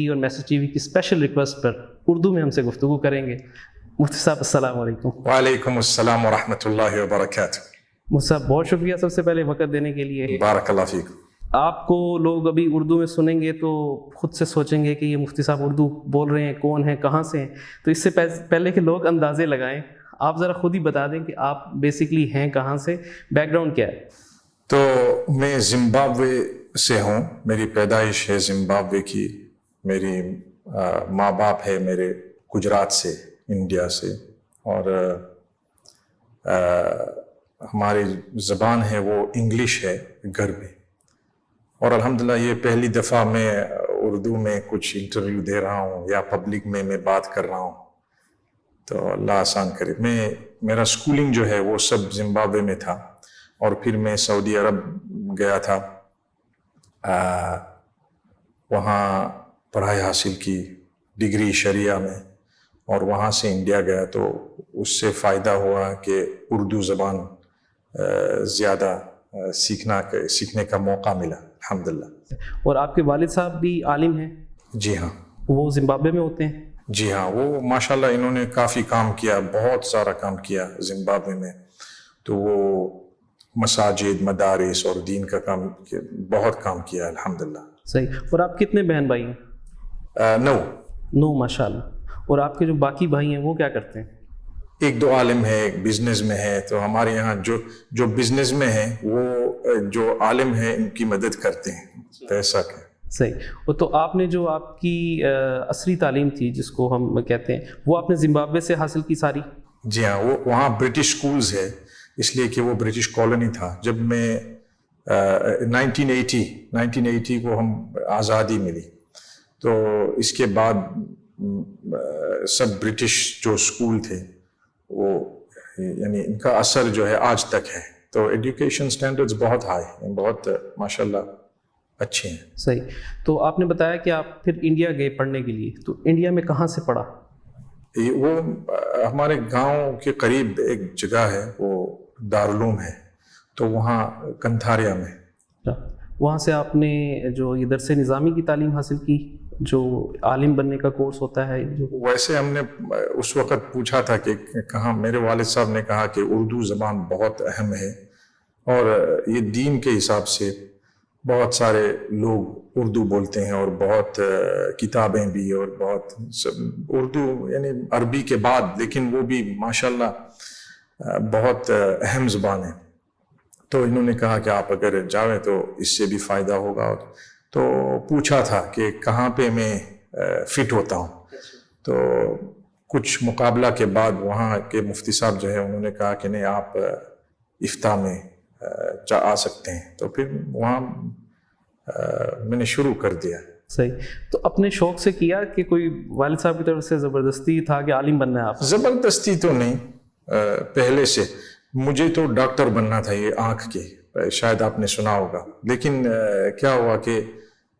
اور message T V کی special request پر اردو میں ہم سے گفتگو کریں گے۔ مفتی صاحب السلام علیکم۔ وعلیکم السلام ورحمۃ اللہ وبرکاتہ۔ مفتی صاحب بہت شکریہ سب سے پہلے وقت دینے کے لیے۔ بارک اللہ فیک۔ آپ کو لوگ ابھی اردو میں سنیں گے تو خود سے سوچیں گے کہ یہ مفتی صاحب اردو بول رہے ہیں، کون ہیں، کہاں سے ہیں، تو اس سے پہلے کہ لوگ اندازے لگائیں آپ ذرا خود ہی بتا دیں کہ آپ بیسکلی ہیں کہاں سے، بیک گراؤنڈ کیا ہے؟ تو میں زمبابوے سے ہوں، میری پیدائش ہے زمبابوے کی، میری ماں باپ ہے میرے گجرات سے، انڈیا سے، اور ہماری زبان ہے وہ انگلش ہے گھر میں، اور الحمدللہ یہ پہلی دفعہ میں اردو میں کچھ انٹرویو دے رہا ہوں یا پبلک میں بات کر رہا ہوں، تو اللہ آسان کرے۔ میرا سکولنگ جو ہے وہ سب زمبابوے میں تھا، اور پھر میں سعودی عرب گیا تھا، وہاں پڑھائی حاصل کی ڈگری شریعہ میں، اور وہاں سے انڈیا گیا تو اس سے فائدہ ہوا کہ اردو زبان زیادہ سیکھنے کا موقع ملا الحمدللہ۔ اور آپ کے والد صاحب بھی عالم ہیں؟ جی ہاں۔ وہ زمبابوے میں ہوتے ہیں؟ جی ہاں، وہ ماشاءاللہ انہوں نے کافی کام کیا، بہت سارا کام کیا زمبابوے میں، تو وہ مساجد، مدارس اور دین کا کام بہت کام کیا الحمدللہ۔ صحیح۔ اور آپ کتنے بہن بھائی ہیں؟ 9 ماشاء اللہ۔ اور آپ کے جو باقی بھائی ہیں وہ کیا کرتے ہیں؟ ایک 2 عالم ہے، ایک بزنس میں ہے، تو ہمارے یہاں جو بزنس میں ہیں وہ جو عالم ہیں ان کی مدد کرتے ہیں، تو ایسا کہ صحیح۔ اور تو آپ نے جو آپ کی عصری تعلیم تھی جس کو ہم کہتے ہیں، وہ آپ نے زمبابوے سے حاصل کی ساری؟ جی ہاں، وہ وہاں برٹش سکولز ہے، اس لیے کہ وہ برٹش کالونی تھا۔ جب میں 1980 کو ہم آزادی ملی، تو اس کے بعد سب برٹش جو سکول تھے وہ یعنی ان کا اثر جو ہے آج تک ہے، تو ایجوکیشن سٹینڈرڈز بہت ہائی ہیں، بہت ماشاءاللہ اچھے ہیں۔ صحیح۔ تو آپ نے بتایا کہ آپ پھر انڈیا گئے پڑھنے کے لیے، تو انڈیا میں کہاں سے پڑھا؟ وہ ہمارے گاؤں کے قریب ایک جگہ ہے، وہ دارالعلوم ہے، تو وہاں کنتھاریا میں۔ وہاں سے آپ نے جو یہ درس نظامی کی تعلیم حاصل کی، جو عالم بننے کا کورس ہوتا ہے؟ ویسے ہم نے اس وقت پوچھا تھا کہ کہاں، میرے والد صاحب نے کہا کہ اردو زبان بہت اہم ہے، اور یہ دین کے حساب سے بہت سارے لوگ اردو بولتے ہیں، اور بہت کتابیں بھی، اور بہت اردو یعنی عربی کے بعد، لیکن وہ بھی ماشاءاللہ بہت اہم زبان ہے۔ تو انہوں نے کہا کہ آپ اگر جاویں تو اس سے بھی فائدہ ہوگا، تو پوچھا تھا کہ کہاں پہ میں فٹ ہوتا ہوں، تو کچھ مقابلہ کے بعد وہاں کے مفتی صاحب جو ہے انہوں نے کہا کہ نہیں، آپ افتاء میں آ سکتے ہیں، تو پھر وہاں میں نے شروع کر دیا۔ صحیح۔ تو اپنے شوق سے کیا کہ کوئی والد صاحب کی طرف سے زبردستی تھا کہ عالم بننا ہے آپ؟ زبردستی تو نہیں، پہلے سے مجھے تو ڈاکٹر بننا تھا، یہ آنکھ کے، شاید آپ نے سنا ہوگا، لیکن کیا ہوا کہ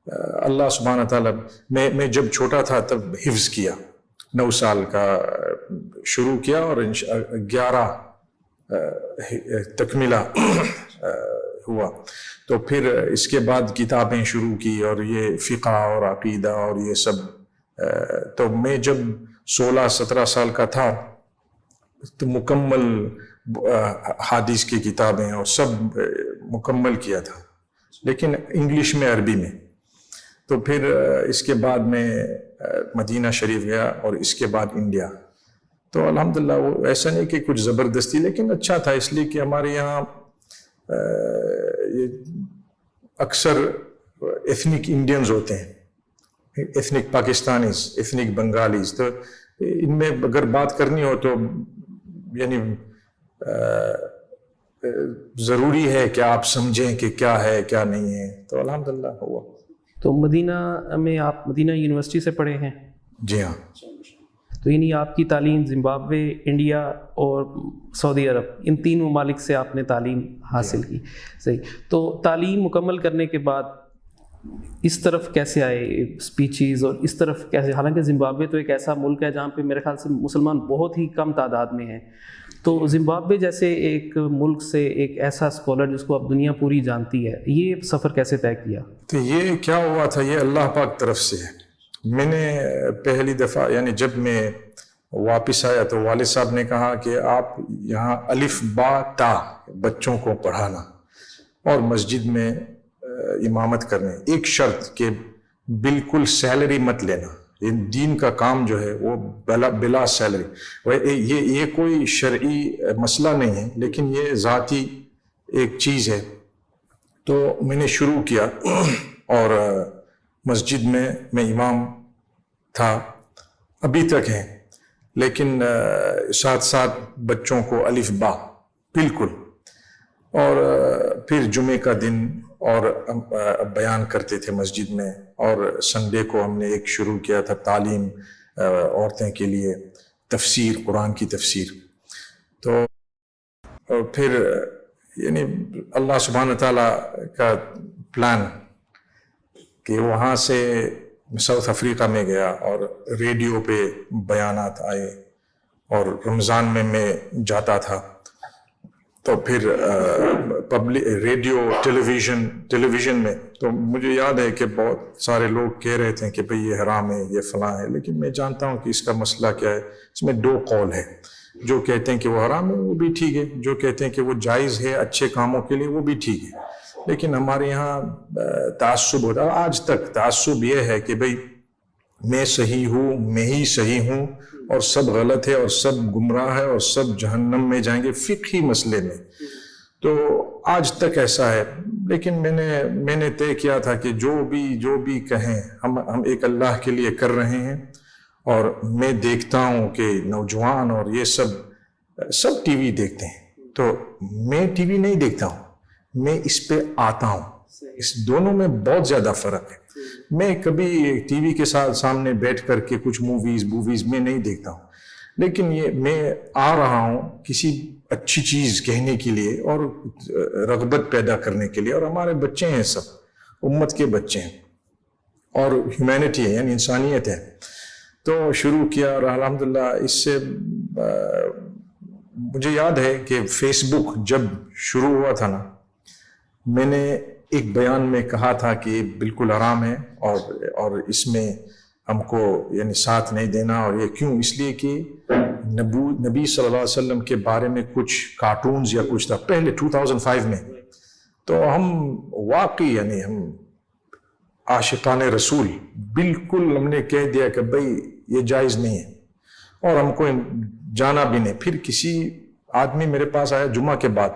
اللہ سبحانہ تعالیٰ، میں جب چھوٹا تھا تب حفظ کیا، 9 سال کا شروع کیا، اور 11 تکملہ ہوا، تو پھر اس کے بعد کتابیں شروع کی، اور یہ فقہ اور عقیدہ اور یہ سب، تو میں جب 16-17 سال کا تھا تو مکمل حدیث کی کتابیں اور سب مکمل کیا تھا، لیکن انگلش میں، عربی میں۔ تو پھر اس کے بعد میں مدینہ شریف گیا، اور اس کے بعد انڈیا، تو الحمدللہ وہ ایسا نہیں کہ کچھ زبردستی، لیکن اچھا تھا، اس لیے کہ ہمارے یہاں اکثر ایتھنک انڈینز ہوتے ہیں، ایتھنک پاکستانیز، ایتھنک بنگالیز، تو ان میں اگر بات کرنی ہو تو یعنی ضروری ہے کہ آپ سمجھیں کہ کیا ہے کیا نہیں ہے، تو الحمدللہ ہوا۔ تو مدینہ میں آپ مدینہ یونیورسٹی سے پڑھے ہیں؟ جی ہاں۔ تو یعنی آپ کی تعلیم زمبابوے، انڈیا اور سعودی عرب، ان 3 ممالک سے آپ نے تعلیم حاصل کی۔ صحیح۔ تو تعلیم مکمل کرنے کے بعد اس طرف کیسے آئے، اسپیچیز اور اس طرف کیسے؟ حالانکہ زمبابوے تو ایک ایسا ملک ہے جہاں پہ میرے خیال سے مسلمان بہت ہی کم تعداد میں ہیں، تو زمبابوے جیسے ایک ملک سے ایک ایسا اسکالر جس کو اب دنیا پوری جانتی ہے، یہ سفر کیسے طے کیا؟ تو یہ کیا ہوا تھا، یہ اللہ پاک طرف سے ہے، میں نے پہلی دفعہ یعنی جب میں واپس آیا تو والد صاحب نے کہا کہ آپ یہاں الف با تا بچوں کو پڑھانا اور مسجد میں امامت کرنے، ایک شرط کہ بالکل سیلری مت لینا، یہ دین کا کام جو ہے وہ بلا سیلری، یہ کوئی شرعی مسئلہ نہیں ہے لیکن یہ ذاتی ایک چیز ہے۔ تو میں نے شروع کیا اور مسجد میں امام تھا، ابھی تک ہے، لیکن ساتھ ساتھ بچوں کو الف با بالکل، اور پھر جمعے کا دن اور بیان کرتے تھے مسجد میں، اور سنڈے کو ہم نے ایک شروع کیا تھا تعلیم عورتیں کے لیے، تفسیر، قرآن کی تفسیر۔ تو پھر یعنی اللہ سبحانہ تعالیٰ کا پلان کہ وہاں سے ساؤتھ افریقہ میں گیا اور ریڈیو پہ بیانات آئے، اور رمضان میں جاتا تھا تو پھر پبلک ریڈیو ٹیلی ویژن میں، تو مجھے یاد ہے کہ بہت سارے لوگ کہہ رہے تھے کہ بھئی یہ حرام ہے، یہ فلاں ہے، لیکن میں جانتا ہوں کہ اس کا مسئلہ کیا ہے۔ اس میں دو قول ہے، جو کہتے ہیں کہ وہ حرام ہے وہ بھی ٹھیک ہے، جو کہتے ہیں کہ وہ جائز ہے اچھے کاموں کے لیے وہ بھی ٹھیک ہے، لیکن ہمارے یہاں تعصب ہوتا ہے، آج تک تعصب یہ ہے کہ بھئی میں صحیح ہوں، میں ہی صحیح ہوں اور سب غلط ہے اور سب گمراہ ہے اور سب جہنم میں جائیں گے، فقہی مسئلے میں۔ تو آج تک ایسا ہے، لیکن میں نے طے کیا تھا کہ جو بھی کہیں ہم ایک اللہ کے لیے کر رہے ہیں، اور میں دیکھتا ہوں کہ نوجوان اور یہ سب ٹی وی دیکھتے ہیں، تو میں ٹی وی نہیں دیکھتا ہوں، میں اس پہ آتا ہوں، اس دونوں میں بہت زیادہ فرق ہے۔ میں کبھی ٹی وی کے سامنے بیٹھ کر کے کچھ موویز میں نہیں دیکھتا ہوں، لیکن یہ میں آ رہا ہوں کسی اچھی چیز کہنے کے لیے اور رغبت پیدا کرنے کے لیے، اور ہمارے بچے ہیں، سب امت کے بچے ہیں اور ہیومینٹی ہے یعنی انسانیت ہے۔ تو شروع کیا اور الحمدللہ اس سے مجھے یاد ہے کہ فیس بک جب شروع ہوا تھا نا، میں نے ایک بیان میں کہا تھا کہ یہ بالکل حرام ہے اور اس میں ہم کو یعنی ساتھ نہیں دینا، اور یہ کیوں؟ اس لیے کہ نبی صلی اللہ علیہ وسلم کے بارے میں کچھ کارٹونز یا کچھ تھا پہلے 2005 میں، تو ہم واقعی یعنی ہم عاشقان رسول بالکل ہم نے کہہ دیا کہ بھئی یہ جائز نہیں ہے، اور ہم کو جانا بھی نہیں۔ پھر کسی آدمی میرے پاس آیا جمعہ کے بعد،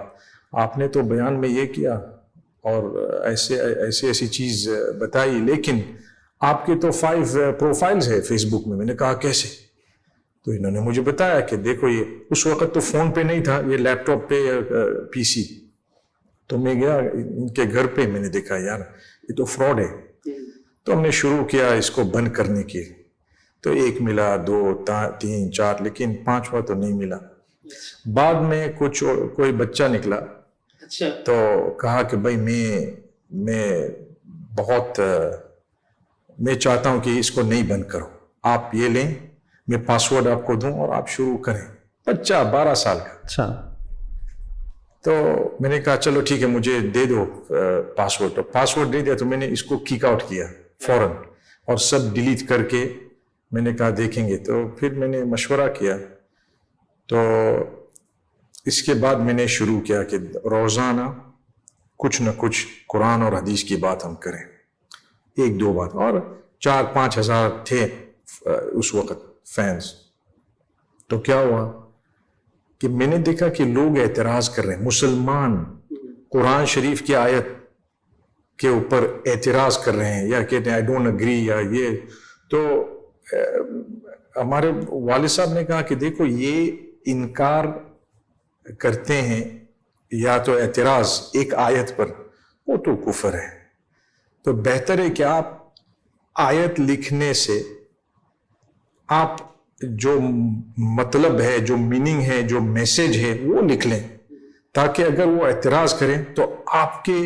آپ نے تو بیان میں یہ کیا اور ایسی چیز بتائی، لیکن آپ کے تو 5 پروفائلز ہے فیس بک میں۔ میں نے کہا کیسے؟ تو انہوں نے مجھے بتایا کہ دیکھو، یہ اس وقت تو فون پہ نہیں تھا، یہ لیپ ٹاپ پہ یا پی سی۔ تو میں گیا ان کے گھر پہ، میں نے دیکھا یار یہ تو فراڈ ہے۔ تو ہم نے شروع کیا اس کو بند کرنے کی، تو 1 ملا، 2 3 4، لیکن 5واں تو نہیں ملا۔ بعد میں کوئی بچہ نکلا، تو کہا کہ بھائی میں چاہتا ہوں کہ اس کو نہیں بند کرو، آپ یہ لیں، میں پاسورڈ آپ کو دوں اور آپ شروع کریں۔ بچہ 12 سال کا۔ اچھا۔ تو میں نے کہا چلو ٹھیک ہے، مجھے دے دو پاسورڈ۔ تو پاسورڈ دے دیا تو میں نے اس کو کک آؤٹ کیا فوراً، اور سب ڈیلیٹ کر کے میں نے کہا دیکھیں گے۔ تو پھر میں نے مشورہ کیا، تو اس کے بعد میں نے شروع کیا کہ روزانہ کچھ نہ کچھ قرآن اور حدیث کی بات ہم کریں، 1-2 بات، اور 4-5 ہزار تھے اس وقت فینس۔ تو کیا ہوا کہ میں نے دیکھا کہ لوگ اعتراض کر رہے ہیں، مسلمان قرآن شریف کی آیت کے اوپر اعتراض کر رہے ہیں، یا کہتے ہیں آئی ڈونٹ اگری، یا یہ۔ تو ہمارے والد صاحب نے کہا کہ دیکھو، یہ انکار کرتے ہیں یا تو اعتراض ایک آیت پر، وہ تو کفر ہے۔ تو بہتر ہے کہ آپ آیت لکھنے سے آپ جو مطلب ہے، جو میننگ ہے، جو میسج ہے وہ لکھ لیں، تاکہ اگر وہ اعتراض کریں تو آپ کے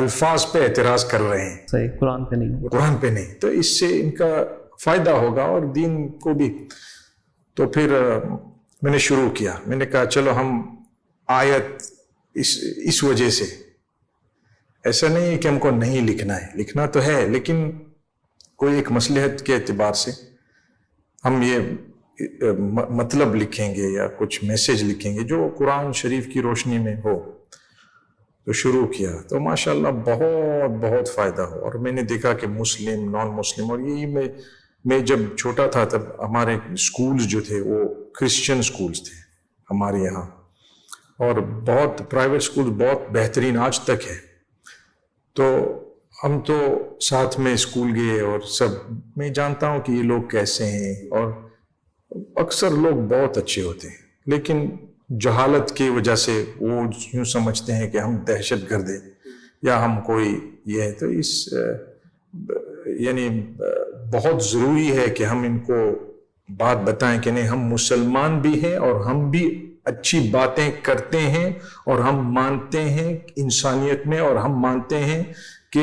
الفاظ پہ اعتراض کر رہے ہیں، صحیح، قرآن پہ نہیں، قرآن پہ نہیں، تو اس سے ان کا فائدہ ہوگا اور دین کو بھی۔ تو پھر میں نے شروع کیا، میں نے کہا چلو ہم آیت اس وجہ سے، ایسا نہیں ہے کہ ہم کو نہیں لکھنا ہے، لکھنا تو ہے، لیکن کوئی ایک مصلحت کے اعتبار سے ہم یہ مطلب لکھیں گے یا کچھ میسج لکھیں گے جو قرآن شریف کی روشنی میں ہو، تو شروع کیا تو ماشاءاللہ بہت بہت فائدہ ہو. اور میں نے دیکھا کہ مسلم، نان مسلم، اور یہی میں جب چھوٹا تھا تب ہمارے اسکولز جو تھے وہ کرسچن اسکولز تھے ہمارے یہاں، اور بہت پرائیویٹ اسکول بہت بہترین آج تک ہے. تو ہم تو ساتھ میں اسکول گئے اور سب، میں جانتا ہوں کہ یہ لوگ کیسے ہیں، اور اکثر لوگ بہت اچھے ہوتے ہیں، لیکن جہالت کی وجہ سے وہ یوں سمجھتے ہیں کہ ہم دہشت گرد ہیں یا ہم کوئی یہ ہے. تو یعنی بہت ضروری ہے کہ ہم ان کو بات بتائیں کہ نہیں، ہم مسلمان بھی ہیں اور ہم بھی اچھی باتیں کرتے ہیں، اور ہم مانتے ہیں انسانیت میں، اور ہم مانتے ہیں کہ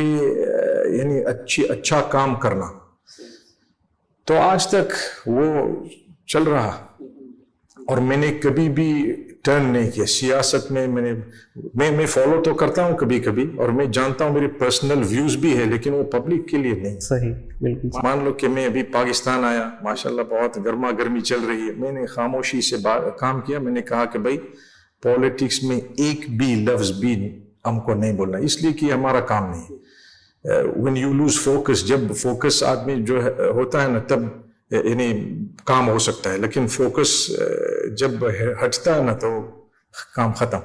یعنی اچھا کام کرنا. تو آج تک وہ چل رہا، اور میں نے کبھی بھی ٹرن نہیں کیا سیاست میں. میں فالو تو کرتا ہوں کبھی کبھی، اور میں جانتا ہوں میرے پرسنل ویوز بھی ہے، لیکن وہ پبلک کے لیے نہیں. صحیح، بالکل. مان لو کہ میں ابھی پاکستان آیا، ماشاءاللہ بہت گرما گرمی چل رہی ہے، میں نے خاموشی سے کام کیا. میں نے کہا کہ بھائی پالیٹکس میں ایک بھی لفظ بھی ہم کو نہیں بولنا، اس لیے کہ ہمارا کام نہیں ہے. when you lose focus، جب فوکس آدمی جو ہوتا ہے نا تب یعنی کام ہو سکتا ہے، لیکن فوکس جب ہٹتا ہے نا تو کام ختم.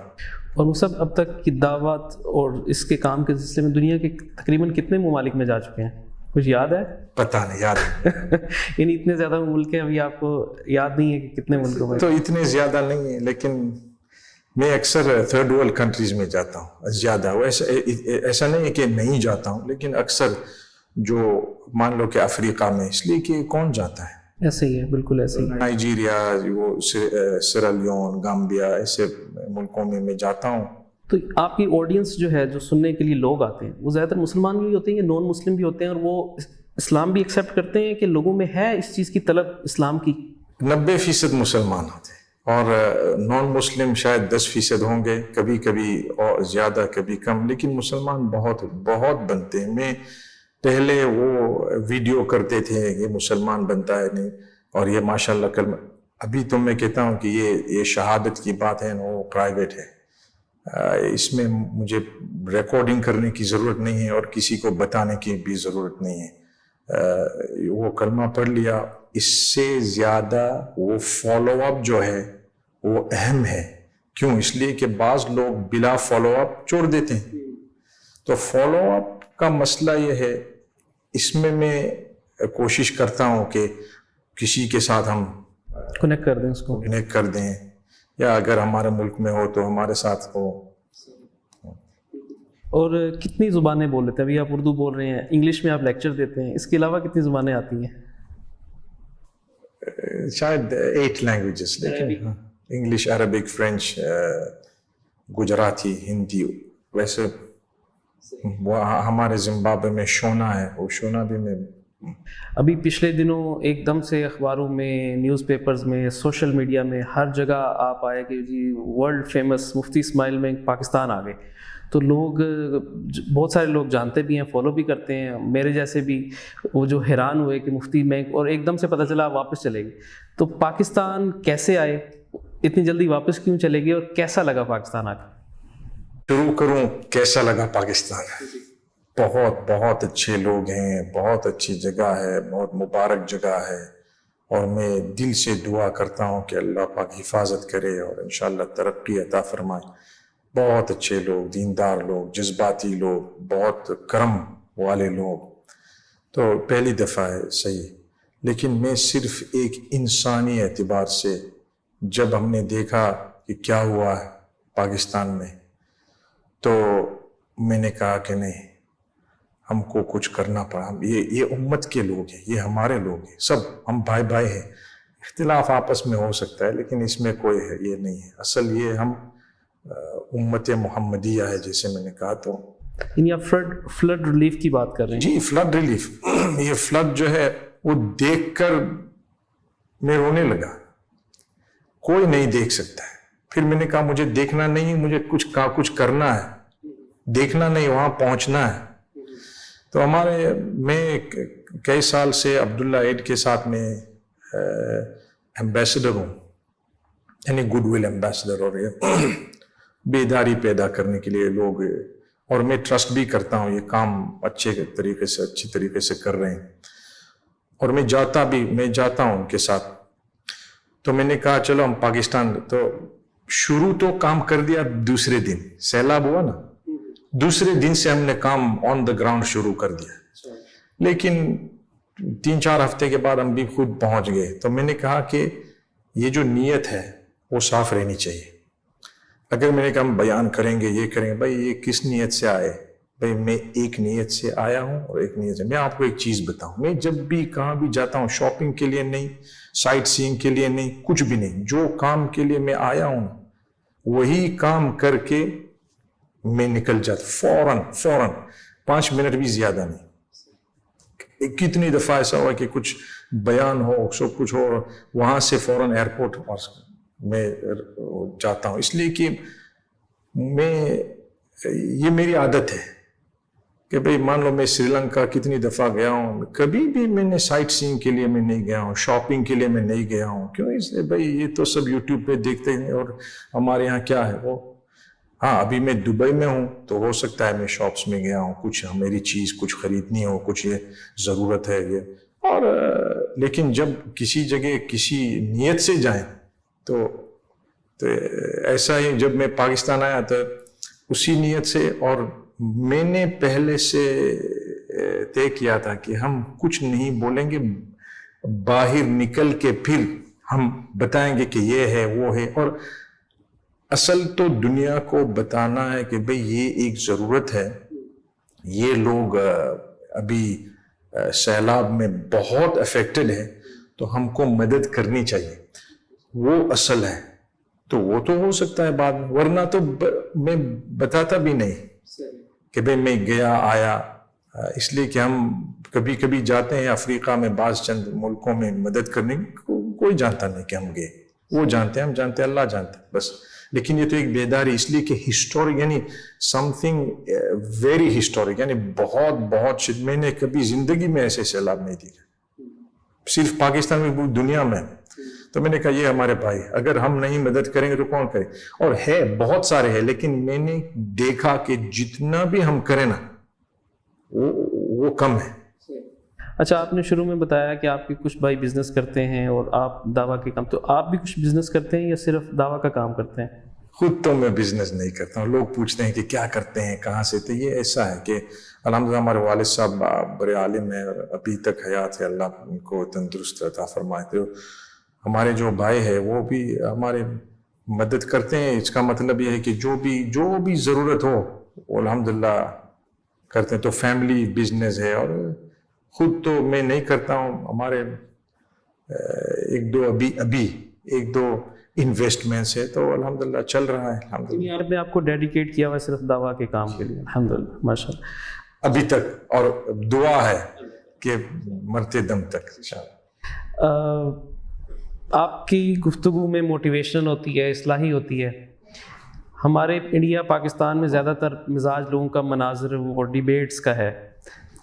اور وہ سب اب تک کی دعوت اور اس کے کام کے سلسلے میں دنیا کے تقریباً کتنے ممالک میں جا چکے ہیں؟ کچھ یاد ہے؟ پتہ نہیں، یاد نہیں. یعنی اتنے زیادہ ملک ہیں، ابھی آپ کو یاد نہیں ہے کہ کتنے ملکوں میں؟ تو اتنے زیادہ نہیں ہیں، لیکن میں اکثر تھرڈ ورلڈ کنٹریز میں جاتا ہوں زیادہ. ایسا نہیں ہے کہ نہیں جاتا ہوں، لیکن اکثر جو مان لو کہ افریقہ میں، اس لیے کہ کون جاتا ہے. ایسے ہی ہے، بالکل ایسے ہی. نائجیریا، وہ سیرالیون، گامبیا، ایسے ملکوں میں جاتا ہوں. تو آپ کی آڈینس جو ہے، جو سننے کے لیے لوگ آتے ہیں، وہ زیادہ تر مسلمان بھی ہوتے ہیں یا نان مسلم بھی ہوتے ہیں، اور وہ اسلام بھی ایکسیپٹ کرتے ہیں کہ لوگوں میں ہے اس چیز کی طلب اسلام کی؟ 90% مسلمان ہوتے ہیں، اور نان مسلم شاید 10% ہوں گے، کبھی کبھی اور زیادہ کبھی کم، لیکن مسلمان بہت بہت بنتے ہیں. میں پہلے وہ ویڈیو کرتے تھے یہ مسلمان بنتا ہے نہیں، اور یہ ماشاءاللہ کلمہ. ابھی تو میں کہتا ہوں کہ یہ شہادت کی بات ہے نا، وہ پرائیویٹ ہے، اس میں مجھے ریکارڈنگ کرنے کی ضرورت نہیں ہے، اور کسی کو بتانے کی بھی ضرورت نہیں ہے. وہ کلمہ پڑھ لیا، اس سے زیادہ وہ فالو اپ جو ہے وہ اہم ہے. کیوں؟ اس لیے کہ بعض لوگ بلا فالو اپ چھوڑ دیتے ہیں. تو فالو اپ کا مسئلہ یہ ہے، اس میں کوشش کرتا ہوں کہ کسی کے ساتھ ہم کنیکٹ کر دیں، اس کو کنیکٹ کر دیں، یا اگر ہمارے ملک میں ہو تو ہمارے ساتھ ہو. اور کتنی زبانیں بول لیتے ہیں؟ ابھی آپ اردو بول رہے ہیں، انگلش میں آپ لیکچر دیتے ہیں، اس کے علاوہ کتنی زبانیں آتی ہیں؟ شاید 8 لینگویجز، لیکن English, Arabic, French, Gujarati, Hindi. ویسے وہ ہمارے زمبابوے میں شونا ہے، وہ شونا بھی میں. ابھی پچھلے دنوں ایک دم سے اخباروں میں، نیوز پیپرز میں، سوشل میڈیا میں، ہر جگہ آپ آئے کہ جی ورلڈ فیمس مفتی اسماعیل مینگ پاکستان آ گئے. تو لوگ، بہت سارے لوگ جانتے بھی ہیں، فالو بھی کرتے ہیں، میرے جیسے بھی، وہ جو حیران ہوئے کہ مفتی مینگ، اور ایک دم سے پتہ چلا واپس چلے گئے. تو پاکستان کیسے آئے؟ اتنی جلدی واپس کیوں چلے گئے؟ اور کیسا لگا پاکستان آ کے؟ شروع کروں کیسا لگا پاکستان؟ بہت بہت اچھے لوگ ہیں، بہت اچھی جگہ ہے، بہت مبارک جگہ ہے، اور میں دل سے دعا کرتا ہوں کہ اللہ پاک حفاظت کرے اور انشاءاللہ ترقی عطا فرمائے. بہت اچھے لوگ، دیندار لوگ، جذباتی لوگ، بہت کرم والے لوگ. تو پہلی دفعہ ہے، صحیح. لیکن میں صرف ایک انسانی اعتبار سے جب ہم نے دیکھا کہ کیا ہوا ہے پاکستان میں، تو میں نے کہا کہ نہیں، ہم کو کچھ کرنا پڑا. یہ امت کے لوگ ہیں، یہ ہمارے لوگ ہیں، سب ہم بھائی بھائی ہیں. اختلاف آپس میں ہو سکتا ہے، لیکن اس میں کوئی ہے یہ نہیں ہے. اصل یہ ہم امت محمدیہ ہے، جیسے میں نے کہا. تو یعنی آپ فلڈ ریلیف کی بات کر رہے ہیں؟ جی، فلڈ ریلیف. یہ فلڈ جو ہے وہ دیکھ کر میں رونے لگا. کوئی نہیں دیکھ سکتا ہے. پھر میں نے کہا مجھے دیکھنا نہیں، مجھے کچھ کرنا ہے، دیکھنا نہیں، وہاں پہنچنا ہے. تو میں کئی سال سے عبداللہ ایڈ کے ساتھ میں ایمبیسڈر ہوں, یعنی گڈ ول ایمبیسڈر, اور یہ بیداری پیدا کرنے کے لیے لوگ, اور میں ٹرسٹ بھی کرتا ہوں یہ کام اچھی طریقے سے کر رہے ہیں, اور میں جاتا ہوں ان کے ساتھ. تو میں نے کہا چلو ہم پاکستان, تو شروع تو کام کر دیا دوسرے دن سیلاب ہوا نا, دوسرے دن سے ہم نے کام آن دا گراؤنڈ شروع کر دیا, لیکن 3-4 ہفتے کے بعد ہم بھی خود پہنچ گئے. تو میں نے کہا کہ یہ جو نیت ہے وہ صاف رہنی چاہیے. اگر میں نے کہا ہم بیان کریں گے, یہ کریں گے, بھائی یہ کس نیت سے آئے؟ بھائی میں ایک نیت سے آیا ہوں اور ایک نیت سے. میں آپ کو ایک چیز بتاؤں, میں جب بھی کہاں بھی جاتا ہوں, شاپنگ کے لیے نہیں, سائٹ سینگ کے لیے نہیں, کچھ بھی نہیں, جو کام کے لیے میں آیا ہوں وہی کام کر کے میں نکل جاتا فوراً 5 منٹ بھی زیادہ نہیں. کتنی دفعہ ایسا ہوا کہ کچھ بیان ہو, سب کچھ ہو, وہاں سے فوراً ایئرپورٹ میں جاتا ہوں, اس لیے کہ یہ میری عادت ہے کہ بھئی مان لو میں سری لنکا کتنی دفعہ گیا ہوں, کبھی بھی میں نے سائٹ سینگ کے لیے میں نہیں گیا ہوں, شاپنگ کے لیے میں نہیں گیا ہوں. کیوں؟ اس لیے بھئی یہ تو سب یوٹیوب پہ دیکھتے ہیں, اور ہمارے یہاں کیا ہے وہ. ہاں ابھی میں دبئی میں ہوں تو ہو سکتا ہے میں شاپس میں گیا ہوں, کچھ میری چیز کچھ خریدنی ہو, کچھ یہ ضرورت ہے یہ, اور لیکن جب کسی جگہ کسی نیت سے جائیں تو ایسا ہی جب میں پاکستان آیا تو اسی نیت سے, اور میں نے پہلے سے طے کیا تھا کہ ہم کچھ نہیں بولیں گے, باہر نکل کے پھر ہم بتائیں گے کہ یہ ہے وہ ہے. اور اصل تو دنیا کو بتانا ہے کہ بھئی یہ ایک ضرورت ہے, یہ لوگ ابھی سیلاب میں بہت افیکٹڈ ہے, تو ہم کو مدد کرنی چاہیے, وہ اصل ہے. تو وہ تو ہو سکتا ہے بعد میں, ورنہ تو میں بتاتا بھی نہیں کہ بھئی میں گیا آیا. اس لیے کہ ہم کبھی کبھی جاتے ہیں افریقہ میں, بعض چند ملکوں میں مدد کرنے, کوئی جانتا نہیں کہ ہم گئے, وہ جانتے ہیں, ہم جانتے ہیں, اللہ جانتا ہے بس. لیکن یہ تو ایک بیداری, اس لیے کہ ہسٹورک, یعنی سم تھنگ ویری ہسٹورک, یعنی بہت میں نے کبھی زندگی میں ایسے سیلاب نہیں دیکھا, صرف پاکستان میں, دنیا میں. تو میں نے کہا یہ ہمارے بھائی, اگر ہم نہیں مدد کریں گے تو کون کرے؟ اور ہے بہت سارے ہیں, لیکن میں نے دیکھا کہ جتنا بھی ہم کریں نا وہ کم ہے. اچھا, آپ نے شروع میں بتایا کہ آپ کے کچھ بھائی بزنس کرتے ہیں اور آپ دعویٰ کے کام, تو آپ بھی کچھ بزنس کرتے ہیں یا صرف دعویٰ کا کام کرتے ہیں؟ خود تو میں بزنس نہیں کرتا ہوں. لوگ پوچھتے ہیں کہ کیا کرتے ہیں, کہاں سے. تو یہ ایسا ہے کہ الحمدللہ ہمارے والد صاحب بڑے عالم ہیں اور ابھی تک حیات ہے, اللہ ان کو تندرست عطا فرمائے. تو ہمارے جو بھائی ہیں وہ بھی ہمارے مدد کرتے ہیں. اس کا مطلب یہ ہے کہ جو بھی ضرورت ہو وہ الحمدللہ کرتے ہیں. تو فیملی بزنس ہے, اور خود تو میں نہیں کرتا ہوں. ہمارے ایک دو انویسٹمنٹس ہے, تو الحمدللہ چل رہا ہے. الحمدللہ آپ نے آپ کو ڈیڈیکیٹ کیا ہوا صرف دعویٰ کے کام کے لیے, الحمدللہ ماشاء اللہ, ابھی تک, اور دعا ہے کہ مرتے دم تک انشاءاللہ. آپ کی گفتگو میں موٹیویشنل ہوتی ہے, اصلاحی ہوتی ہے. ہمارے انڈیا پاکستان میں زیادہ تر مزاج لوگوں کا مناظر اور ڈیبیٹس کا ہے.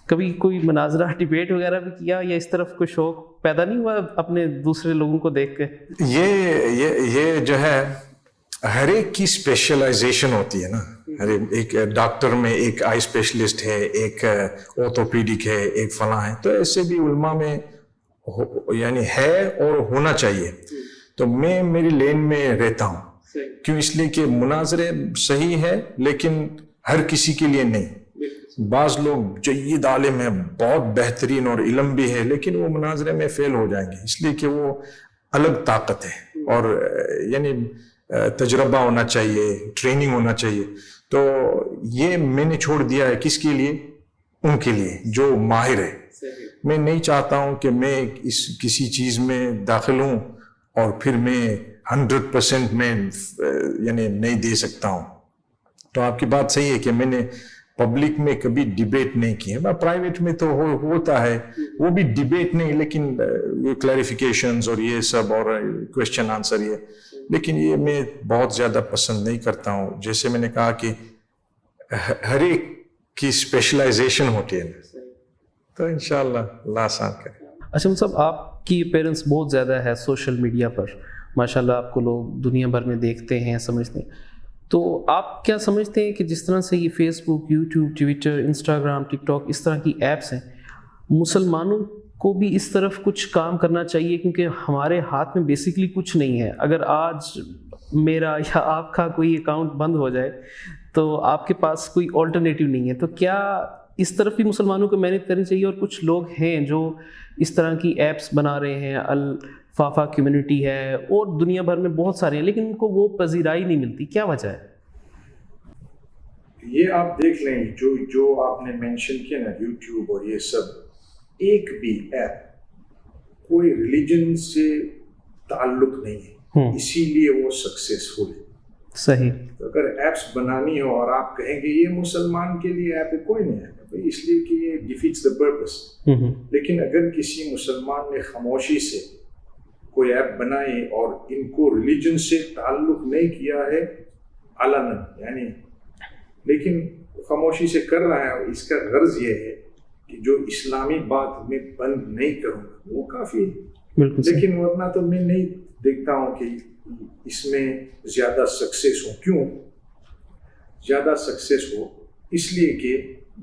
کبھی کوئی مناظرہ ڈیبیٹ وغیرہ بھی کیا, یا اس طرف کوئی شوق پیدا نہیں ہوا اپنے دوسرے لوگوں کو دیکھ کے؟ یہ جو ہے ہر ایک کی اسپیشلائزیشن ہوتی ہے نا. ایک ڈاکٹر میں ایک آئی اسپیشلسٹ ہے, ایک آرتھوپیڈک ہے, ایک فلاں ہے. تو ایسے بھی علماء میں یعنی ہے اور ہونا چاہیے. تو میں میری لین میں رہتا ہوں. کیوں؟ اس لیے کہ مناظرے صحیح ہے لیکن ہر کسی کے لیے نہیں. بعض لوگ جید عالم ہیں, بہت بہترین اور علم بھی ہے, لیکن وہ مناظرے میں فیل ہو جائیں گے, اس لیے کہ وہ الگ طاقت ہے, اور یعنی تجربہ ہونا چاہیے, ٹریننگ ہونا چاہیے. تو یہ میں نے چھوڑ دیا ہے. کس کے لیے؟ ان کے لیے جو ماہر ہے. میں نہیں چاہتا ہوں کہ میں کسی چیز میں داخل ہوں اور پھر میں 100% میں یعنی نہیں دے سکتا ہوں. تو آپ کی بات صحیح ہے کہ میں نے پبلک میں کبھی ڈیبیٹ نہیں کی ہے. پرائیویٹ میں تو ہوتا ہے, وہ بھی ڈیبیٹ نہیں, لیکن کلیریفیکیشنز اور یہ سب اور کویشچن آنسر یہ, لیکن یہ میں بہت زیادہ پسند نہیں کرتا ہوں. جیسے میں نے کہا کہ ہر ایک کی اسپیشلائزیشن ہوتی ہے. تو انشاءاللہ اللہ آسان کرے. اچھا صاحب، آپ کی اپیرنس بہت زیادہ ہے سوشل میڈیا پر، ماشاء اللہ آپ کو لوگ دنیا بھر میں دیکھتے ہیں، سمجھتے ہیں. تو آپ کیا سمجھتے ہیں کہ جس طرح سے یہ فیس بک، یوٹیوب، ٹویٹر، انسٹاگرام، ٹک ٹاک، اس طرح کی ایپس ہیں، مسلمانوں کو بھی اس طرف کچھ کام کرنا چاہیے؟ کیونکہ ہمارے ہاتھ میں بیسکلی کچھ نہیں ہے. اگر آج میرا یا آپ کا کوئی اکاؤنٹ بند ہو جائے تو آپ کے پاس کوئی آلٹرنیٹیو نہیں ہے. تو کیا اس طرف بھی مسلمانوں کو محنت کرنی چاہیے؟ اور کچھ لوگ ہیں جو اس طرح کی ایپس بنا رہے ہیں، الفافا کمیونٹی ہے اور دنیا بھر میں بہت سارے ہیں، لیکن ان کو وہ پذیرائی نہیں ملتی، کیا وجہ ہے؟ یہ آپ دیکھ لیں جو آپ نے مینشن کیا نا، یوٹیوب اور یہ سب، ایک بھی ایپ کوئی ریلیجن سے تعلق نہیں ہے، اسی لیے وہ سکسیسفل ہے. صحیح. تو اگر ایپس بنانی ہو اور آپ کہیں گے یہ مسلمان کے لیے ایپ ہے، کوئی نہیں ہے بھائی، اس لیے کہ یہ ڈیفیٹس دا پرپس. لیکن اگر کسی مسلمان نے خاموشی سے کوئی ایپ بنائی اور ان کو ریلیجن سے تعلق نہیں کیا ہے علناً، یعنی لیکن خاموشی سے کر رہا ہے، اور اس کا غرض یہ ہے کہ جو اسلامی بات میں بند نہیں کروں وہ کافی ہے. لیکن ورنہ تو میں نہیں دیکھتا ہوں کہ اس میں زیادہ سکسیس ہو. کیوں زیادہ سکسیس ہو؟ اس لیے کہ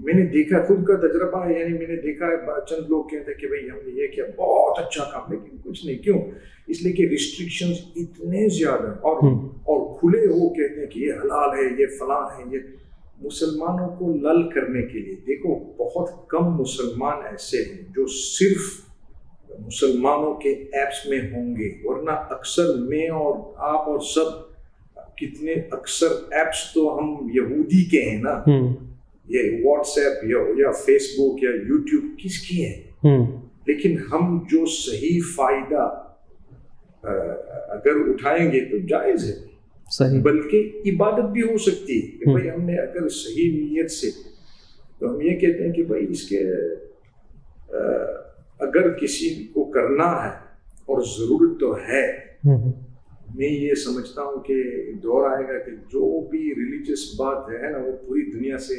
میں نے دیکھا، خود کا تجربہ ہے، یعنی میں نے دیکھا ہے چند لوگ کہتے ہیں کہ بھائی ہم نے یہ کیا، بہت اچھا کام، لیکن کچھ نہیں. کیوں؟ اس لیے کہ ریسٹرکشنز اتنے زیادہ، اور کھلے ہو کہتے ہیں کہ یہ حلال ہے، یہ فلاں ہے، یہ مسلمانوں کو لل کرنے کے لیے. دیکھو بہت کم مسلمان ایسے ہیں جو صرف مسلمانوں کے ایپس میں ہوں گے، ورنہ اکثر میں اور آپ اور سب کتنے اکثر ایپس تو ہم یہودی کے ہیں نا. یہ واٹس ایپ یا فیس بک یا یوٹیوب کس کی ہیں؟ لیکن ہم جو صحیح فائدہ اگر اٹھائیں گے تو جائز ہے، صحیح، بلکہ عبادت بھی ہو سکتی ہے کہ بھائی ہم نے اگر صحیح نیت سے، تو ہم یہ کہتے ہیں کہ بھائی اس کے اگر کسی کو کرنا ہے اور ضرورت تو ہے، میں یہ سمجھتا ہوں کہ دور آئے گا کہ جو بھی ریلیجس بات ہے نا وہ پوری دنیا سے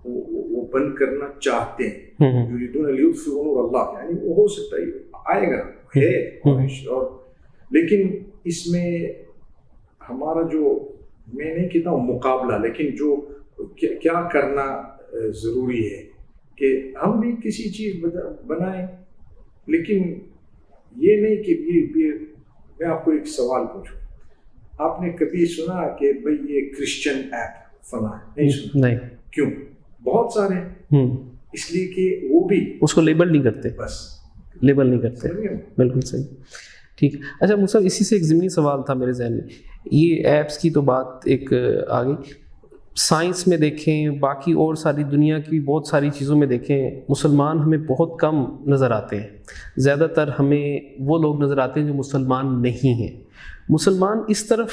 وہ بند کرنا چاہتے ہیں. یریدون لیطفئوا نور اللہ، یعنی وہ ہو سکتا ہے، آئے گا، ہے. اور لیکن اس میں ہمارا جو، میں نہیں کہتا ہوں مقابلہ، لیکن جو کیا کرنا ضروری ہے کہ ہم بھی کسی چیز بنائیں. لیکن یہ نہیں کہ میں آپ کو ایک سوال پوچھوں، آپ نے کبھی سنا کہ بھئی یہ کرسچن ایپ فلاں ہے؟ نہیں سنا. نہیں. کیوں؟ بہت سارے ہیں. اس لیے کہ وہ بھی اس کو لیبل نہیں کرتے، بس لیبل نہیں کرتے. بالکل صحیح. ٹھیک. اچھا مصعب، اسی سے ایک ضمنی سوال تھا میرے ذہن میں. یہ ایپس کی تو بات ایک آ گئی، سائنس میں دیکھیں، باقی اور ساری دنیا کی بہت ساری چیزوں میں دیکھیں، مسلمان ہمیں بہت کم نظر آتے ہیں. زیادہ تر ہمیں وہ لوگ نظر آتے ہیں جو مسلمان نہیں ہیں. مسلمان اس طرف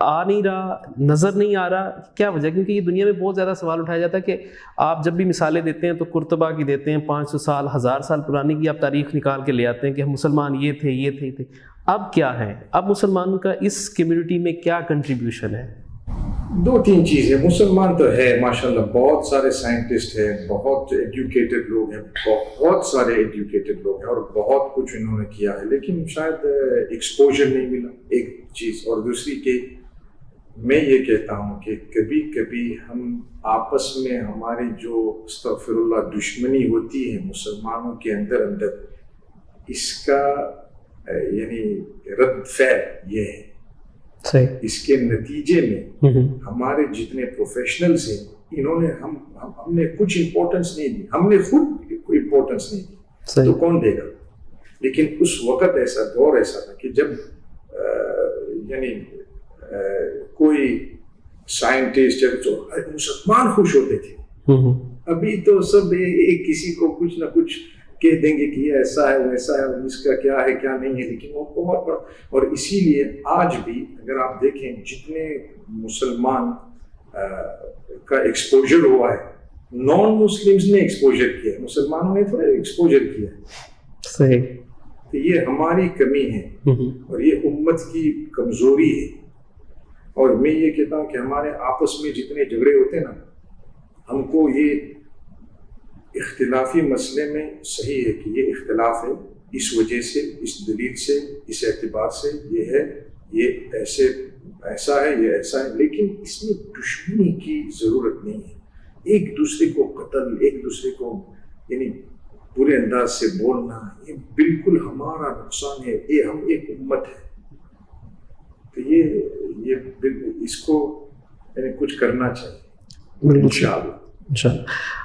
آ نہیں رہا، نظر نہیں آ رہا، کیا وجہ؟ کیونکہ یہ دنیا میں بہت زیادہ سوال اٹھایا جاتا ہے کہ آپ جب بھی مثالیں دیتے ہیں تو قرطبہ کی دیتے ہیں، 500 سال 1000 سال پرانی کی آپ تاریخ نکال کے لے آتے ہیں کہ ہم مسلمان یہ تھے یہ تھے. اب کیا ہے؟ اب مسلمانوں کا اس کمیونٹی میں کیا کنٹریبیوشن ہے؟ 2-3 چیزیں. مسلمان تو ہے ماشاءاللہ، بہت سارے سائنٹسٹ ہیں، بہت ایجوکیٹڈ لوگ ہیں، بہت سارے ایجوکیٹڈ لوگ ہیں، اور بہت کچھ انہوں نے کیا ہے، لیکن شاید ایکسپوجر نہیں ملا، ایک چیز. اور دوسری کہ میں یہ کہتا ہوں کہ کبھی کبھی ہم آپس میں ہماری جو استغفر اللہ دشمنی ہوتی ہے مسلمانوں کے اندر، اس کا یعنی رد فعل یہ ہے. اس کے نتیجے میں ہمارے جتنے پروفیشنلز ہیں، انہوں نے ہم نے کچھ امپورٹنس نہیں دی، ہم نے خود کوئی امپورٹنس نہیں دی، تو کون دے گا؟ لیکن اس وقت ایسا دور ایسا تھا کہ جب یعنی کوئی سائنٹسٹ مسلمان خوش ہوتے تھے. ابھی تو سب ایک کسی کو کچھ نہ کچھ کہہ دیں گے کہ یہ ایسا ہے ویسا ہے، اور اس کا کیا ہے کیا نہیں ہے. لیکن وہ بہت بڑا، اور اسی لیے آج بھی اگر آپ دیکھیں جتنے مسلمان کا ایکسپوجر ہوا ہے، نان مسلمز نے ایکسپوجر کیا ہے، مسلمانوں نے تھوڑا ایکسپوجر کیا ہے. صحیح. تو یہ ہماری کمی ہے اور یہ امت کی کمزوری ہے. اور میں یہ کہتا ہوں کہ ہمارے آپس میں جتنے جھگڑے ہوتے ہیں نا، ہم کو یہ اختلافی مسئلے میں صحیح ہے کہ یہ اختلاف ہے، اس وجہ سے، اس دلیل سے، اس اعتبار سے یہ ہے، یہ ایسا ہے، یہ ایسا ہے، لیکن اس میں دشمنی کی ضرورت نہیں ہے. ایک دوسرے کو قتل، ایک دوسرے کو یعنی برے انداز سے بولنا، یہ بالکل ہمارا نقصان ہے. یہ ہم ایک امت ہے، تو یہ اس کو یعنی کچھ کرنا چاہیے بالکل انشاءاللہ. انشاءاللہ.